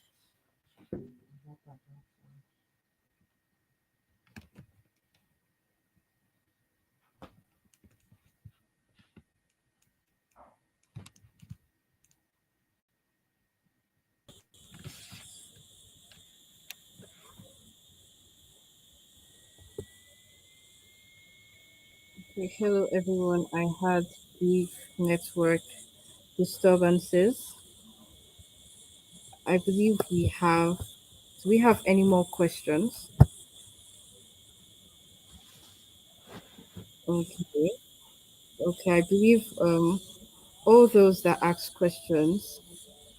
Okay, hello everyone. I had brief network disturbances. I believe we have. Do we have any more questions? Okay. Okay, I believe all those that asked questions,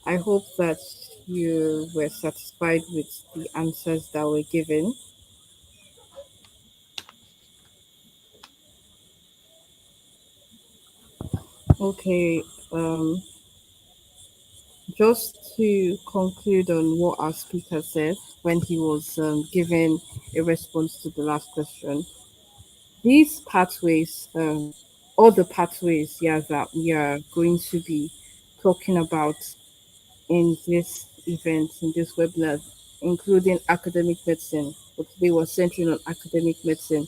I hope that you were satisfied with the answers that were given. Okay, just to conclude on what our speaker said when he was giving a response to the last question, these pathways, all the pathways, yeah, that we are going to be talking about in this event, in this webinar, including academic medicine. But today was centering on academic medicine.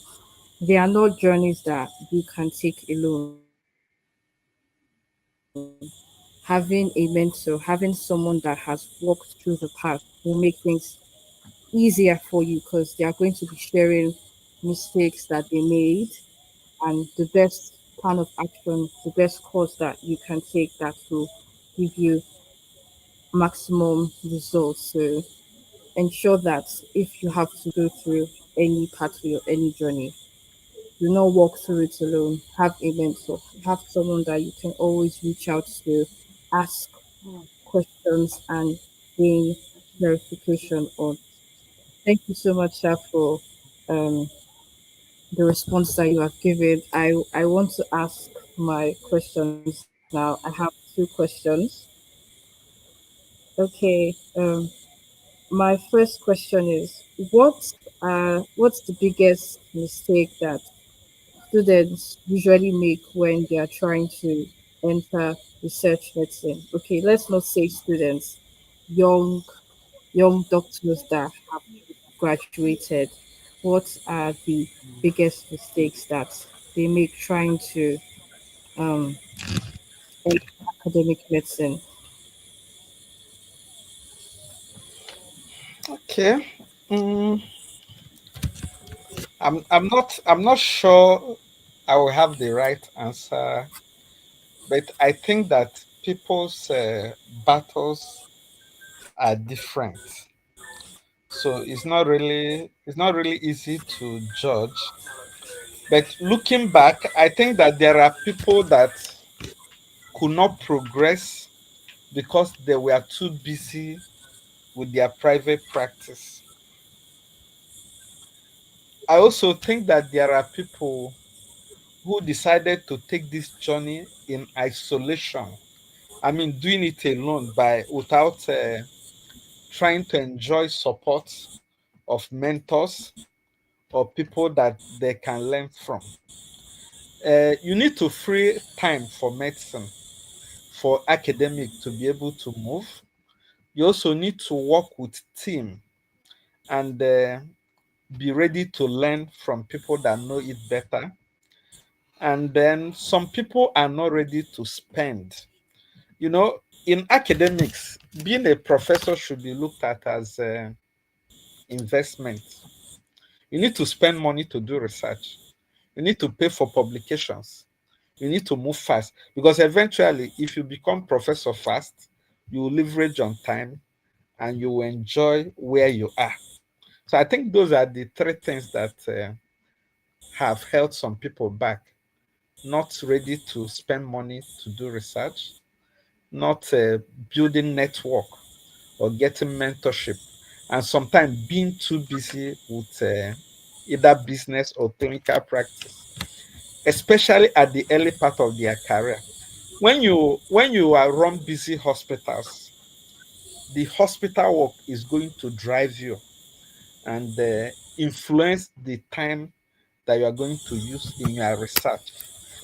They are not journeys that you can take alone. Having a mentor, having someone that has walked through the path will make things easier for you because they are going to be sharing mistakes that they made and the best plan of action, the best course that you can take that will give you maximum results. So ensure that if you have to go through any pathway or any journey, do not walk through it alone. Have a mentor. Have someone that you can always reach out to, ask questions, and gain clarification on. Thank you so much, Sha, for um, the response that you have given. I want to ask my questions now. I have two questions. Okay. My first question is, what's the biggest mistake that students usually make when they are trying to enter research medicine? Okay, let's not say students, young young doctors that have graduated. What are the biggest mistakes that they make trying to um, enter academic medicine? Okay. Mm, I'm not sure I will have the right answer, but I think that people's battles are different. So it's not really easy to judge. But looking back, I think that there are people that could not progress because they were too busy with their private practice. I also think that there are people who decided to take this journey in isolation. I mean, doing it alone by without trying to enjoy support of mentors or people that they can learn from. You need to free time for medicine, for academic to be able to move. You also need to work with team and be ready to learn from people that know it better. And then some people are not ready to spend. In academics, being a professor should be looked at as investment. You need to spend money to do research. You need to pay for publications. You need to move fast because eventually, if you become professor fast, you will leverage on time and you will enjoy where you are. So I think those are the three things that have held some people back. Not ready to spend money to do research, not building network or getting mentorship, and sometimes being too busy with either business or clinical practice, especially at the early part of their career. When you are run busy hospitals, the hospital work is going to drive you and influence the time that you are going to use in your research.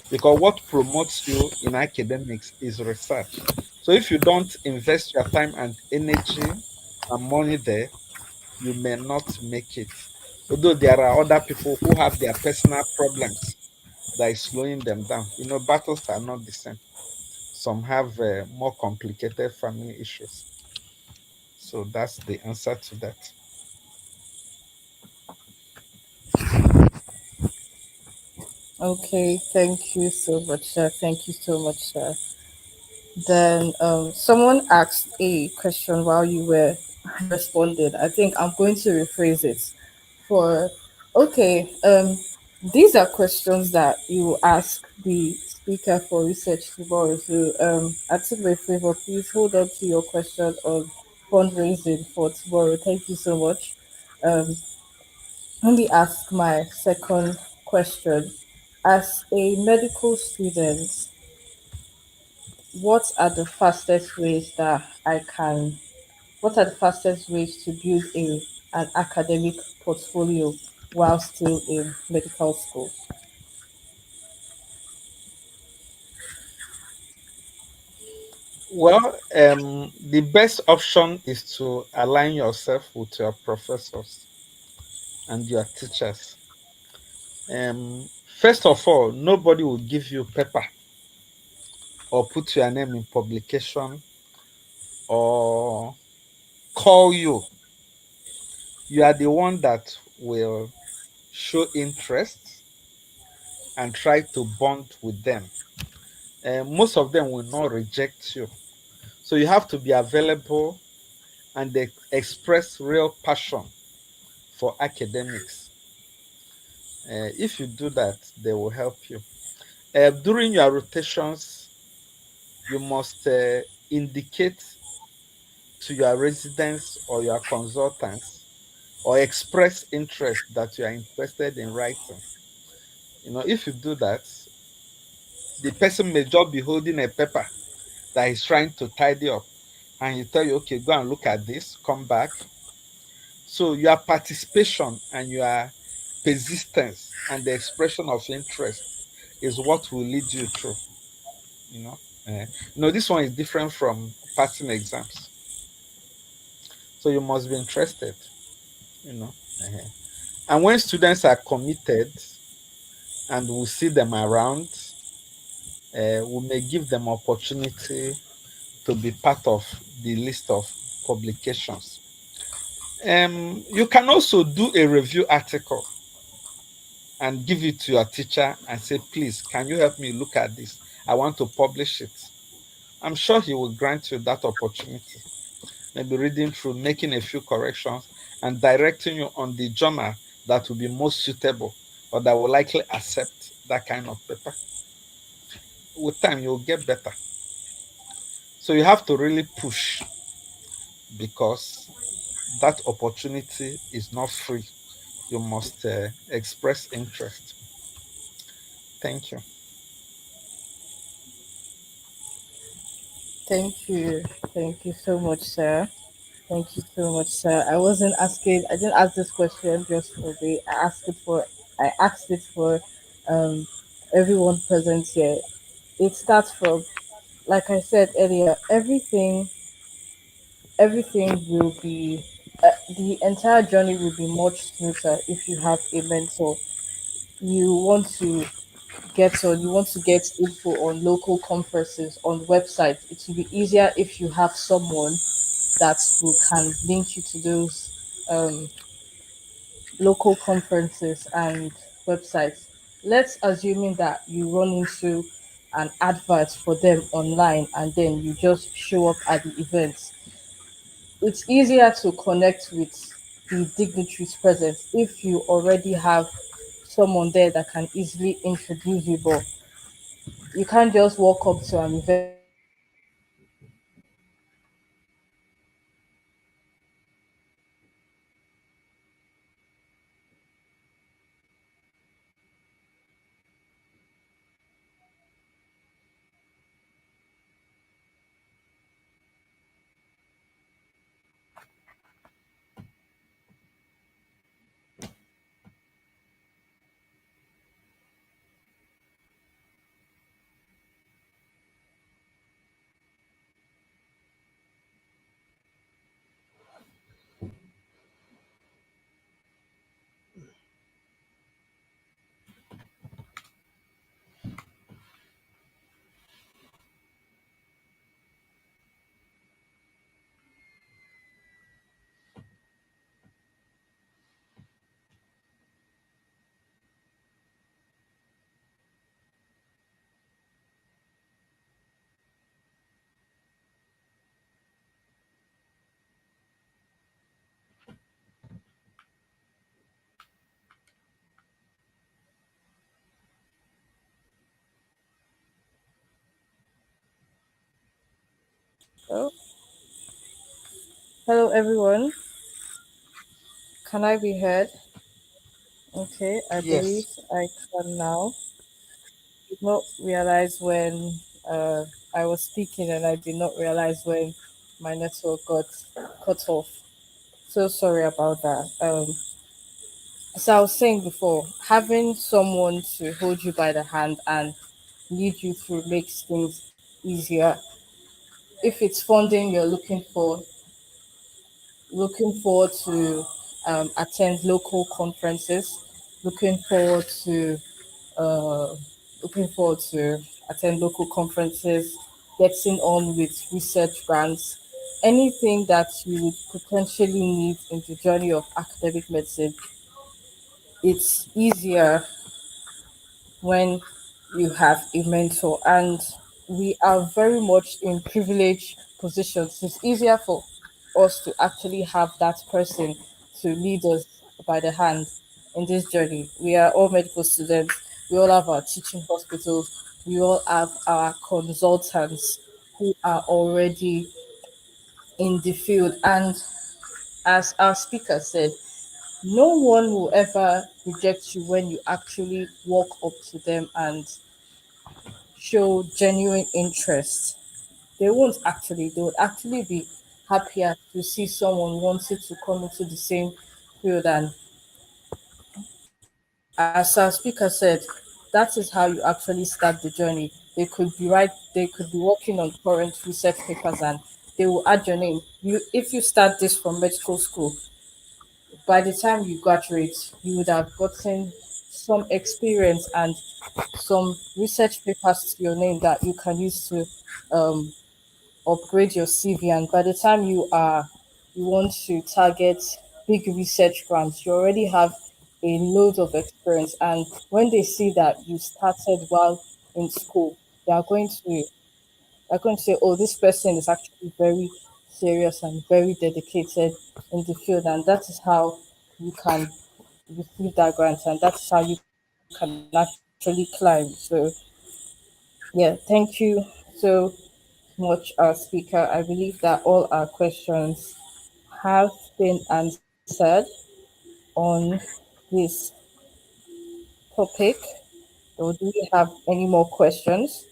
Because what promotes you in academics is research. So if you don't invest your time and energy and money there, you may not make it. Although there are other people who have their personal problems that is slowing them down. Battles are not the same. Some have more complicated family issues. So that's the answer to that. Okay, thank you so much, sir. Thank you so much, sir. Then someone asked a question while you were responding. I think I'm going to rephrase it for okay. These are questions that you ask the speaker for research tomorrow. So ask me a favor, please hold on to your question on fundraising for tomorrow. Thank you so much. Um, Let me ask my second question. As a medical student, what are the fastest ways that I can what are the fastest ways to build an academic portfolio while still in medical school? Well, the best option is to align yourself with your professors and your teachers. First of all, nobody will give you paper or put your name in publication or call you. You are the one that will show interest and try to bond with them. Most of them will not reject you. So you have to be available and express real passion for academics. If you do that, they will help you. During your rotations, you must indicate to your residents or your consultants or express interest that you are interested in writing. If you do that, the person may just be holding a paper that he's trying to tidy up, and he tell you, okay, go and look at this, come back. So your participation and your persistence and the expression of interest is what will lead you through. You know, this one is different from passing exams. So you must be interested. You know, uh and when students are committed and we see them around, we may give them opportunity to be part of the list of publications. You can also do a review article and give it to your teacher and say, please, can you help me look at this? I want to publish it. I'm sure he will grant you that opportunity. Maybe reading through, making a few corrections, and directing you on the journal that will be most suitable or that will likely accept that kind of paper. With time, you'll get better. So you have to really push because that opportunity is not free. You must express interest. Thank you. Thank you. Thank you so much, sir. Thank you so much, sir. I didn't ask this question just for the, I asked it for um, everyone present here. It starts from, like I said earlier, everything will be, the entire journey will be much smoother if you have a mentor. You want to you want to get info on local conferences on websites. It will be easier if you have someone that will can link you to those um, local conferences and websites. Let's assuming that you run into an advert for them online and then you just show up at the events. It's easier to connect with the dignitaries present if you already have someone there that can easily introduce you, but you can't just walk up to an event and then you don't know anyone there. Oh, hello everyone. Can I be heard? Okay, I Yes. believe I can now. Did not realize when I was speaking, and I did not realize when my network got cut off. So sorry about that. So I was saying before, having someone to hold you by the hand and lead you through makes things easier. If it's funding you're looking forward to attend local conferences, looking forward to uh, looking forward to attend local conferences, getting on with research grants, anything that you would potentially need in the journey of academic medicine. It's easier when you have a mentor, and we are very much in privileged positions. It's easier for us to actually have that person to lead us by the hand in this journey. We are all medical students, we all have our teaching hospitals, we all have our consultants who are already in the field. And as our speaker said, no one will ever reject you when you actually walk up to them and show genuine interest. They won't actually, they would actually be happier to see someone wanted to come into the same field. And as our speaker said, that is how you actually start the journey. They could be working on current research papers, and they will add your name. If you start this from medical school, by the time you graduate, you would have gotten some experience and some research papers to your name that you can use to um, upgrade your CV. And by the time you want to target big research grants, you already have a load of experience. And when they see that you started while in school, they are going to they're going to say, "Oh, this person is actually very serious and very dedicated in the field," and that is how you can receive that grant, and that's how you can actually climb. So, yeah, thank you so much, our speaker. I believe that all our questions have been answered on this topic. So, do we have any more questions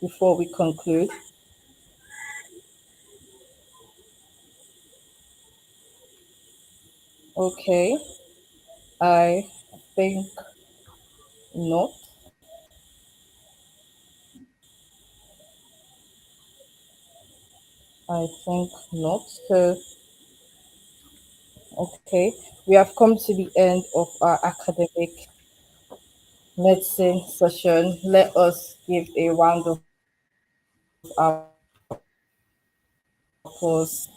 before we conclude? Okay, I think not. I think not. So, okay, we have come to the end of our academic medicine session. Let us give a round of applause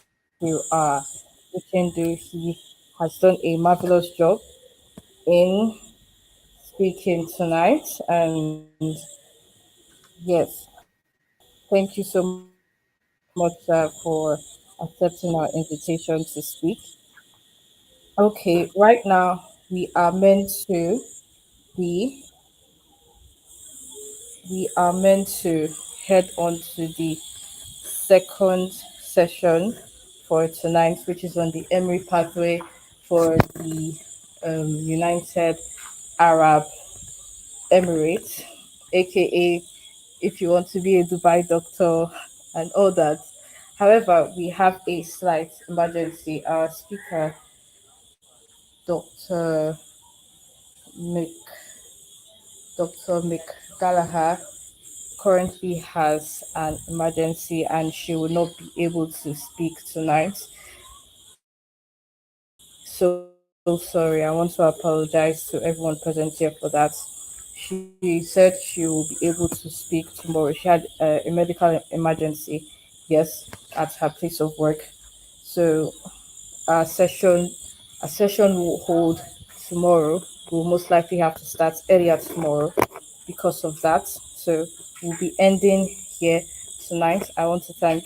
to our speaker, Uchendu. He has done a marvelous job in speaking tonight. And yes, thank you so much, sir, for accepting our invitation to speak. Okay, right now we are meant to be we are meant to head on to the second session for tonight, which is on the Emory pathway for the United Arab Emirates, aka if you want to be a Dubai doctor and all that. However, we have a slight emergency. Our speaker, Dr. Mick, Dr. Mick Gallagher, currently has an emergency and she will not be able to speak tonight. So sorry. I want to apologize to everyone present here for that. She said she will be able to speak tomorrow. She had a medical emergency, yes, at her place of work. So our session will hold tomorrow. We'll most likely have to start earlier tomorrow because of that. So we'll be ending here tonight. I want to thank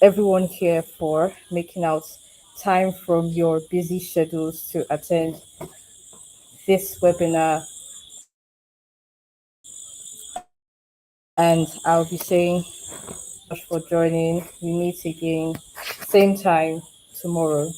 everyone here for making out time from your busy schedules to attend this webinar. And I'll be saying bye for now. for joining. We meet again, same time tomorrow.